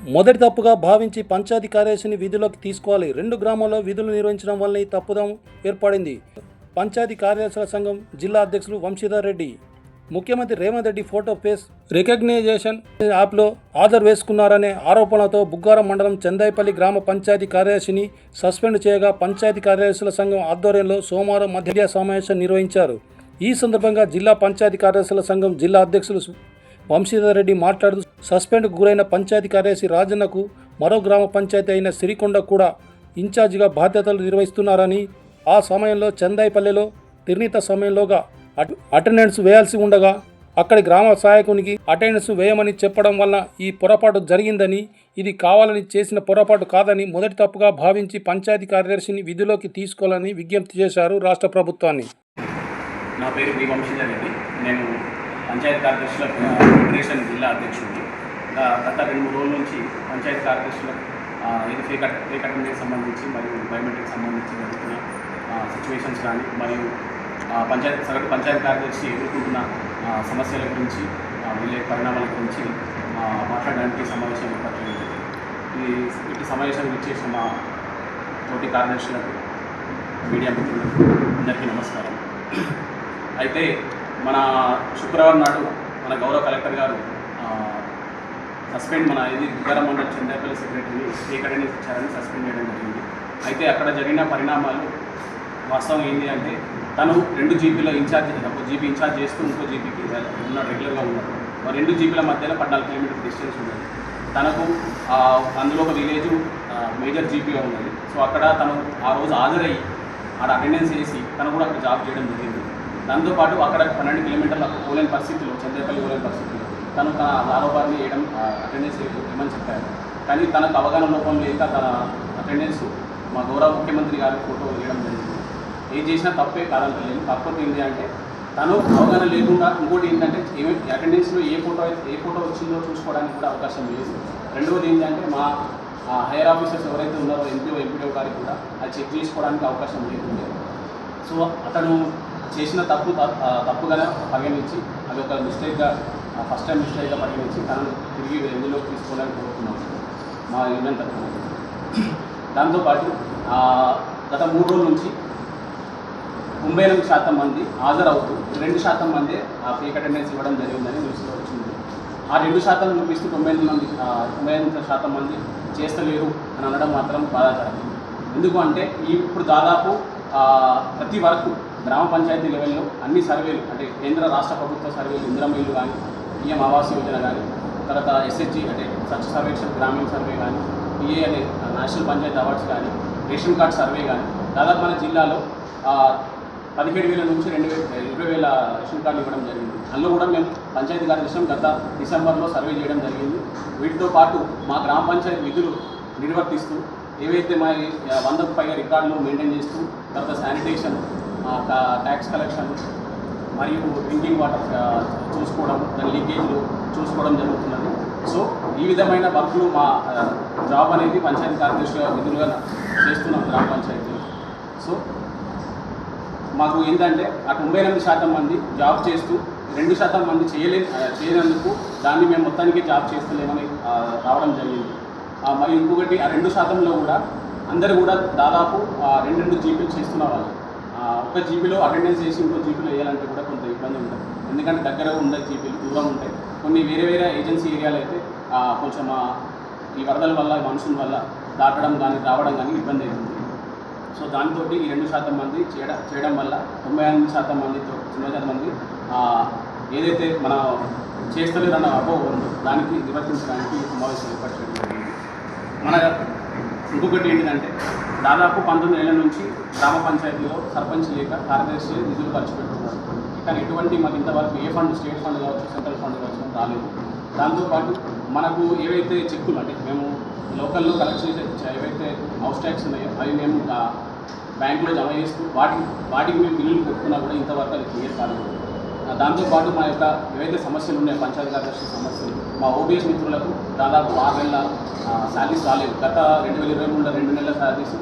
మొదటి తప్పుగా భావించి పంచాయతీ కార్యదర్శిని విధుల్లోకి తీసుకోవాలి. 2 గ్రామాల్లో విధులు నిర్వహించడం వల్ల ఈ తప్పుదం ఏర్పడింది. పంచాయతీ కార్యదర్శుల సంఘం జిల్లా అధ్యక్షులు వంశీధర్ రెడ్డి ముఖ్యమంత్రి Revanth Reddy photo face recognition యాప్లో ఆర్డర్ వేసుకున్నారనే ఆరోపణలతో బుగ్గారం మండలం చందాయిపల్లి గ్రామ పంచాయతీ కార్యదర్శిని సస్పెండ్ చేయగా పంచాయతీ కార్యదర్శుల సంఘం ఆధ్వర్యంలో సోమవారం మధ్య సమావేశం నిర్వహించారు. ఈ సందర్భంగా జిల్లా పంచాయతీ కార్యదర్శుల సంఘం జిల్లా అధ్యక్షులు వంశీధర్ రెడ్డి మాట్లాడుతూ సస్పెండ్కు గురైన పంచాయతీ కార్యదర్శి రాజన్నకు మరో గ్రామ పంచాయతీ అయిన సిరికొండ కూడా ఇన్ఛార్జిగా బాధ్యతలు నిర్వహిస్తున్నారని, ఆ సమయంలో చందాయిపల్లెలో నిర్ణీత సమయంలోగా అటెండెన్స్ వేయాల్సి ఉండగా అక్కడి గ్రామ సహాయకునికి అటెండెన్స్ వేయమని చెప్పడం వల్ల ఈ పొరపాటు జరిగిందని, ఇది కావాలని చేసిన పొరపాటు కాదని మొదటి తప్పుగా భావించి పంచాయతీ కార్యదర్శిని విధులోకి తీసుకోవాలని విజ్ఞప్తి చేశారు రాష్ట్ర ప్రభుత్వాన్ని. నా పేరు వి వంశీధర్ రెడ్డి. నేను పంచాయతీ కార్యదర్శుల ఫెడరేషన్ జిల్లా అధ్యక్షుడిని. గత 2-3 రోజుల నుంచి పంచాయతీ కార్యదర్శుల ఇది ఫేక్ అటెండెన్స్ సంబంధించి మరియు బయోమెట్రిక్ సంబంధించి జరుగుతున్న సిచ్యువేషన్స్ కానీ మరియు సగటు పంచాయతీ కార్యదర్శి ఎదుర్కొంటున్న సమస్యల గురించి వీళ్ళ పరిణామాల గురించి మాట్లాడడానికి సమావేశం ఏర్పడుతుంది. ఈ సమావేశానికి వచ్చేసిన మా తోటి కార్యదర్శులకు, మీడియా మిత్రులకు అందరికీ నమస్కారం. అయితే మన శుక్రవారం నాడు మన గౌరవ కలెక్టర్ గారు మన బుగ్గారం మండలం చందాయిపల్లి సెక్రటరీని ఫేక్ అటెండెన్స్ ఇచ్చారని సస్పెండ్ చేయడం జరిగింది. అయితే అక్కడ జరిగిన పరిణామాలు వాస్తవం ఏంటి అంటే, తను 2 జీపీల ఇన్ఛార్జ్, ఒక జీపీ ఇన్ఛార్జ్ చేస్తూ ఇంకో జీపీకి ఉన్నాడు, రెగ్యులర్గా ఉన్నాడు. 2 జీపీల మధ్యలో 14 కిలోమీటర్ డిస్టెన్స్ ఉన్నది. తనకు అందులో ఒక విలేజ్ మేజర్ జీపీగా ఉన్నది. సో అక్కడ తను ఆ రోజు హాజరయ్యి ఆడ అటెండెన్స్ వేసి తను కూడా అక్కడ జాబ్ చేయడం జరిగింది. దాంతోపాటు అక్కడ 12 కిలోమీటర్ల పోలేని పరిస్థితుల్లో, చంద్రపల్లి పోలేని పరిస్థితుల్లో తను తన లాభాన్ని వేయడం, అటెండెన్స్ ఇవ్వమని చెప్పారు. కానీ తనకు అవగాహన లోపం లేక తన అటెండెన్స్ మా గౌరవ ముఖ్యమంత్రి గారి ఫోటో వేయడం జరిగింది. ఏం చేసినా తప్పే కాదంటలేదు. కాకపోతే ఏంటి అంటే, తను అవగాహన లేకుండా ఇంకోటి ఏంటంటే, అటెండెన్స్లో ఏ ఫోటో వచ్చిందో చూసుకోవడానికి కూడా అవకాశం లేదు. రెండవది ఏంటంటే, మా హైయర్ ఆఫీసర్స్ ఎవరైతే ఉన్నారో ఎంపీఓ గారికి కూడా అది చెక్ చేసుకోవడానికి అవకాశం లేకుండే. సో అతను చేసిన తప్పుగానే పరిగణించి, అది ఒక మిస్టేక్గా, ఫస్ట్ టైం మిస్టేక్గా పరిగణించి తనను తిరిగి ఎందులోకి తీసుకోవాలని కోరుతున్నాం మా యూనియన్ తరఫున. దాంతోపాటు గత 3 రోజుల నుంచి 98% మంది హాజరవుతూ 2% మంది ఆ ఫేక్ అటెండెన్స్ ఇవ్వడం జరిగిందని న్యూస్లో వచ్చింది. ఆ 2% చూపిస్తూ 98% మంది చేస్తలేరు అని అనడం మాత్రం బాధాకరం. ఎందుకు అంటే, ఇప్పుడు దాదాపు ప్రతి వరకు గ్రామ పంచాయతీ లెవెల్లో అన్ని సర్వేలు, అంటే కేంద్ర రాష్ట్ర ప్రభుత్వ సర్వేలు, ఇందిరమ్మ ఇల్లు కానీ, పిఎం ఆవాస్ యోజన కానీ, తర్వాత ఎస్హెచ్జి అంటే స్వచ్ఛ సర్వేక్షణ గ్రామీణ సర్వే కానీ, పిఏ అనే నేషనల్ పంచాయతీ అవార్డ్స్ కానీ, రేషన్ కార్డ్ సర్వే కానీ, దాదాపు మన జిల్లాలో 17,000 నుంచి 20,000 రేషన్ కార్డులు ఇవ్వడం జరిగింది. అందులో కూడా మేము పంచాయతీ కార్యదర్శి గత డిసెంబర్లో సర్వే చేయడం జరిగింది. వీటితో పాటు మా గ్రామ పంచాయతీ విధులు నిర్వర్తిస్తూ ఏవైతే మా 100కు పైగా రికార్డులు మెయింటైన్ చేస్తూ, తర్వాత శానిటేషన్, ట్యాక్స్ కలెక్షన్ మరియు డ్రింకింగ్ వాటర్ చూసుకోవడం, దాని లీకేజ్లు చూసుకోవడం జరుగుతున్నది. సో ఈ విధమైన వర్క్లు, మా జాబ్ అనేది పంచాయతీ కార్యదర్శి విధులుగా చేస్తున్నాం గ్రామ పంచాయతీలో. సో మాకు ఏంటంటే, ఆ 98% మంది జాబ్ చేస్తూ 2% మంది చేయనందుకు దాన్ని మేము మొత్తానికి జాబ్ చేస్తలేమని రావడం జరిగింది. మరి ఇంకొకటి, ఆ 2%లో కూడా అందరూ కూడా దాదాపు 2 జీపీలు చేస్తున్న వాళ్ళు. ఒక జీపీలో అటెండెన్స్ చేసి ఇంకో జీపీలో వేయాలంటే కూడా కొంత ఇబ్బంది ఉంటుంది. ఎందుకంటే దగ్గర ఉండే జీపీలు దూరం ఉంటాయి. కొన్ని వేరే ఏజెన్సీ ఏరియాలు అయితే కొంచెం ఈ వరదల వల్ల, మనుషుల వల్ల దాటడం కానీ రావడం కానీ ఇబ్బంది అవుతుంది. సో దాంతో ఈ 2% మంది చేయడం వల్ల 98% మందితో 9% మంది ఏదైతే మన చేస్తలేదన్న అపోహ ఉందో దానికి నివర్తించడానికి సమావేశం ఏర్పాటు చేయడం జరిగింది. మన ఇంకొకటి ఏంటంటే, దాదాపు 19 ఏళ్ల నుంచి గ్రామ పంచాయతీలో సర్పంచ్ లేక కార్యదర్శి నిధులు ఖర్చు పెడుతున్నారు. కానీ ఎటువంటి మాకు ఇంతవరకు ఏ ఫండ్, స్టేట్ ఫండ్ కావచ్చు, సెంట్రల్ ఫండ్ కావచ్చు రాలేదు. దాంతోపాటు మనకు ఏవైతే చెక్కులు, అంటే మేము లోకల్లో కలెక్ట్ చేసే ఏవైతే హౌస్ ట్యాక్స్ ఉన్నాయో అవి మేము బ్యాంకులో జమ చేస్తూ వాటికి మేము బిల్లులు పెట్టుకున్నా కూడా ఇంతవరకు అది క్లియర్ కాలేదు. దాంతోపాటు మా యొక్క ఏవైతే సమస్యలు ఉన్నాయో, పంచాయతీ కార్యదర్శి సమస్యలు, మా ఓబీఎస్ మిత్రులకు దాదాపు 6 నెలల శాలరీస్ రాలేదు. గత 2023లో 2 నెలల శాలరీస్